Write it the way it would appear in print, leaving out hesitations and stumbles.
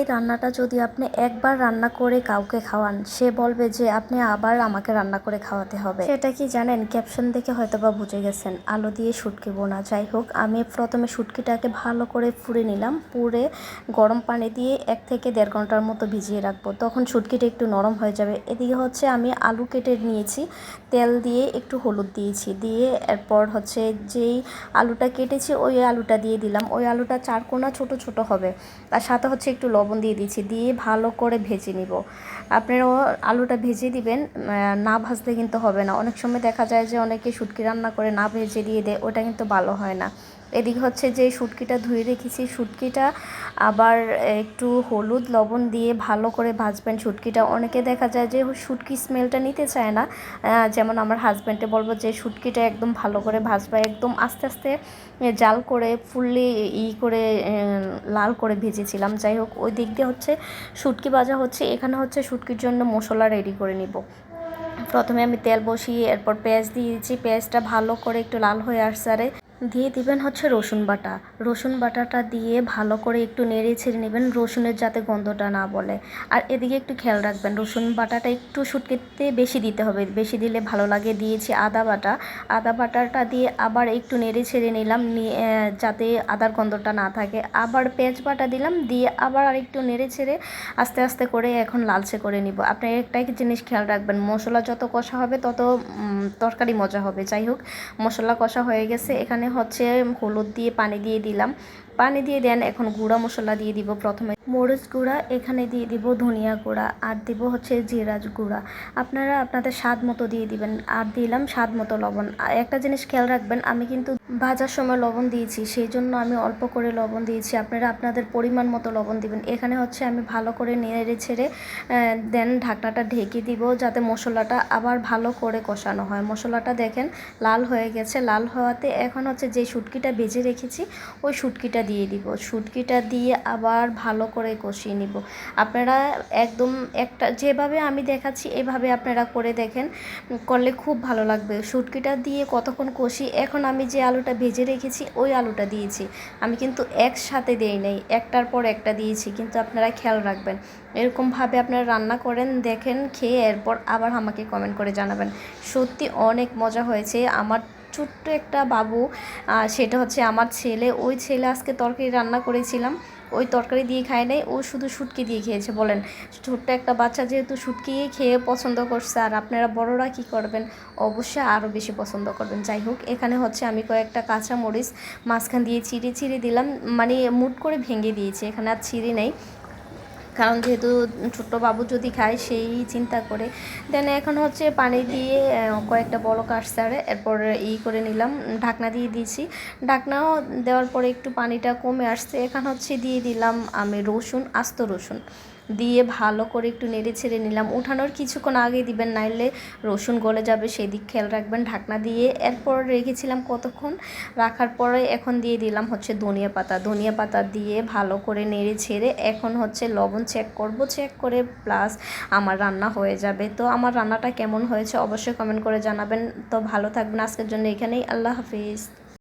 এই রান্নাটা যদি আপনি একবার রান্না করে কাউকে খাওয়ান, সে বলবে যে আপনি আবার আমাকে রান্না করে খাওয়াতে হবে। সেটা কি জানেন? ক্যাপশন দেখে হয়তো বা বুঝে গেছেন, আলু দিয়ে শুটকি বোনা। যাই হোক, আমি প্রথমে শুটকিটাকে ভালো করে পুড়ে নিলাম। পুড়ে গরম পানি দিয়ে 1 থেকে 1.5 ঘন্টার মতো ভিজিয়ে রাখবো, তখন শুটকিটা একটু নরম হয়ে যাবে। এদিকে হচ্ছে আমি আলু কেটে নিয়েছি, তেল দিয়ে একটু হলুদ দিয়েছি, দিয়ে এরপর হচ্ছে যেই আলুটা কেটেছি ওই আলুটা দিয়ে দিলাম। ওই আলুটা 4 কোনা ছোট ছোট হবে। আর সাথে হচ্ছে একটু লবণ দিয়ে দিচ্ছি, দিয়ে ভালো করে ভেজে নিব। আপনারাও আলুটা ভেজে দিবেন, না ভাজলে কিন্তু হবে না। অনেক সময় দেখা যায় যে অনেকে শুটকি রান্না করে না ভেজে দিয়ে দেয়, ওটা কিন্তু ভালো হয় না। এদিকে হচ্ছে যে শুটকিটা ধুয়ে রেখেছি, শুটকিটা আবার একটু হলুদ লবণ দিয়ে ভালো করে ভাজবেন শুটকিটা। অনেকে দেখা যায় যে শুটকি স্মেলটা নিতে চায় না, যেমন আমার হাজব্যান্ডে বলবো যে শুটকিটা একদম ভালো করে ভাজবা, একদম আস্তে আস্তে জাল করে ফুললি করে লাল করে ভেজেছিলাম। যাই হোক, ওই দিক দিয়ে হচ্ছে শুটকি ভাজা হচ্ছে। এখানে হচ্ছে শুটকির জন্য মশলা রেডি করে নিব। প্রথমে আমি তেল বসিয়ে এরপর পেঁয়াজ দিয়েছি, পেঁয়াজটা ভালো করে একটু লাল হয়ে আসছে, দিয়ে দিবেন হচ্ছে রসুন বাটা। রসুন বাটাটা দিয়ে ভালো করে একটু নেড়ে ছেড়ে নেবেন, রসুনের যাতে গন্ধটা না বলে। আর এদিকে একটু খেয়াল রাখবেন, রসুন বাটাটা একটু শুটকিতে বেশি দিতে হবে, বেশি দিলে ভালো লাগে। দিয়েছি আদা বাটা, আদা বাটাটা দিয়ে আবার একটু নেড়ে ছেড়ে নিলাম, যাতে আদার গন্ধটা না থাকে। আবার পেঁয়াজ বাটা দিলাম, দিয়ে আবার আরেকটু নেড়ে ছেড়ে আস্তে আস্তে করে এখন লালচে করে নিব। আপনি একটাই জিনিস খেয়াল রাখবেন, মশলা যত কষা হবে তত তরকারি মজা হবে। যাই হোক, মশলা কষা হয়ে গেছে। এখানে হচ্ছে হলুদ দিয়ে পানি দিয়ে দিলাম, পানি দিয়ে দেন। এখন গুঁড়া মশলা দিয়ে দিব, প্রথমে মরিচ গুঁড়া, এখানে দিয়ে দিব ধনিয়া গুঁড়া, আর দিব হচ্ছে জিরা গুঁড়া। আপনারা আপনাদের স্বাদ মতো দিয়ে দিবেন। আর দিলাম স্বাদ মতো লবণ। একটা জিনিস খেয়াল রাখবেন, আমি কিন্তু ভাজার সময় লবণ দিয়েছি, সেই জন্য আমি অল্প করে লবণ দিয়েছি। আপনারা আপনাদের পরিমাণ মতো লবণ দিবেন। এখানে হচ্ছে আমি ভালো করে নেড়ে ছেড়ে দেন ঢাকনাটা ঢেকে দিব, যাতে মশলাটা আবার ভালো করে কষানো হয়। মশলাটা দেখেন লাল হয়ে গেছে। লাল হওয়াতে এখন হচ্ছে যে শুটকিটা ভেজে রেখেছি ওই শুটকিটা দিয়ে দিব। শুটকিটা দিয়ে আবার ভালো করে কষিয়ে নিব। আপনারা একদম একটা যেভাবে আমি দেখাচ্ছি এভাবে আপনারা করে দেখেন, করলে খুব ভালো লাগবে। শুটকিটা দিয়ে কতক্ষণ কষি। এখন আমি যে আলুটা ভেজে রেখেছি ওই আলুটা দিয়েছি, আমি কিন্তু একসাথে দেই নাই, একটার পর একটা দিয়েছি। কিন্তু আপনারা খেয়াল রাখবেন, এরকমভাবে আপনারা রান্না করেন, দেখেন, খেয়ে এরপর আবার আমাকে কমেন্ট করে জানাবেন। সত্যি অনেক মজা হয়েছে। আমার ছোট্ট একটা বাবু, সেটা হচ্ছে আমার ছেলে, ওই ছেলে আজকে তরকারি রান্না করেছিলাম, ওই তরকারি দিয়ে খায় নাই, ও শুধু শুটকি দিয়ে খেয়েছে। বলেন, ছোট্ট একটা বাচ্চা যেহেতু শুটকি খেয়ে পছন্দ করছে, আর আপনারা বড়রা কি করবেন? অবশ্যই আরও বেশি পছন্দ করবেন। যাই হোক, এখানে হচ্ছে আমি কয়েকটা কাঁচা মরিচ মাঝখান দিয়ে চিড়ে চিড়ে দিলাম, মানে মুট করে ভেঙে দিয়েছি, এখানে আর ছিঁড়ি নেই, কারণ যেহেতু ছোট্ট বাবু যদি খায় সেই চিন্তা করে। দেন এখন হচ্ছে পানি দিয়ে কয়েকটা বড় কাটসারে এরপর করে নিলাম, ঢাকনা দিয়ে দিয়েছি। ঢাকনাও দেওয়ার পরে একটু পানিটা কমে আসছে। এখন হচ্ছে দিয়ে দিলাম আমি রসুন, আস্ত রসুন দিয়ে ভালো করে একটু নেড়ে ছেড়ে নিলাম। উঠানোর কিছুক্ষণ আগে দিবেন, নাইলে রসুন গলে যাবে, সেদিক খেয়াল রাখবেন। ঢাকনা দিয়ে এরপর রেখেছিলাম কতক্ষণ, রাখার পরে এখন দিয়ে দিলাম হচ্ছে ধনিয়া পাতা। ধনিয়া পাতা দিয়ে ভালো করে নেড়ে ছেড়ে এখন হচ্ছে লবণ চেক করব, চেক করে প্লাস আমার রান্না হয়ে যাবে। তো আমার রান্নাটা কেমন হয়েছে অবশ্যই কমেন্ট করে জানাবেন। তো ভালো থাকবেন, আজকের জন্য এখানেই, আল্লাহ হাফিজ।